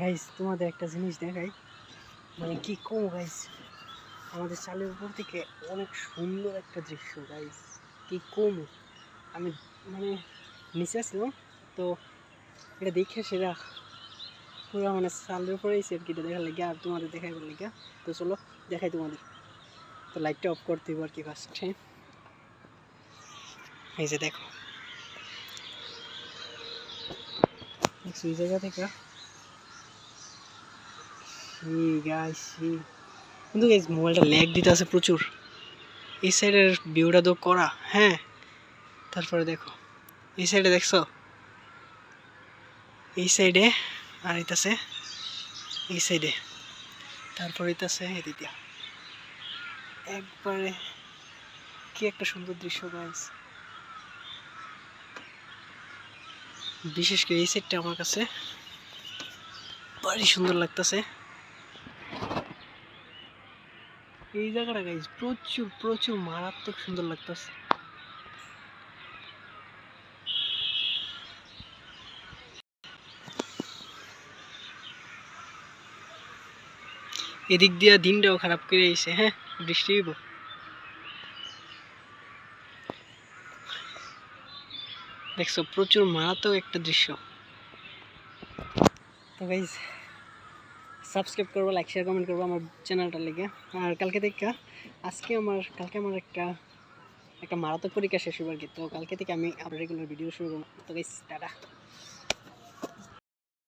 Guys তোমাদের একটা জিনিস দেখাই, মানে কি কম গাইস, আমাদের চালের উপর থেকে অনেক সুন্দর একটা দৃশ্য গাইস, কি কম। আমি মানে নিচে আসলাম তো এটা দেখে সেটা পুরো মানে চালের উপরে এসে আর কি দেখার লাগে আর তোমাদের দেখাই লেগে। তো চলো দেখাই তোমাদের। তো লাইটটা অফ করতে হবে আর কি ফার্স্টে। এই যে দেখো এই জায়গা থেকে কিন্তু গাইস মোবাইলটা ল্যাগ দিতে আছে প্রচুর। এই সাইডের ভিউটা তো করা, হ্যাঁ। তারপরে দেখো এই সাইডে দেখছো, এই সাইডে আর এইটাছে এই সাইডে, তারপর এইটাছে এদিকে। একবারে কি একটা সুন্দর দৃশ্য গাইস, বিশেষ করে এই সাইডটা আমার কাছে ভারী সুন্দর লাগতেছে। এই জায়গাটা গাইস প্রচুর প্রচুর মারাত্মক সুন্দর লাগতেছে। এদিক দিয়া দিনটাও খারাপ করে আইছে, হ্যাঁ বৃষ্টি হইব। দেখছো প্রচুর মারাত্মক একটা দৃশ্য। তো গাইস সাবস্ক্রাইব করবো, লাইক শেয়ার কমেন্ট করবো আমার চ্যানেলটার লেগে। আর কালকে আমার একটা একটা মারাত্মক পরীক্ষা শেষ হইব আর কি। তো কালকে থেকে আমি আবার রেগুলার ভিডিও শুরু করবো। তো গাইস টাটা।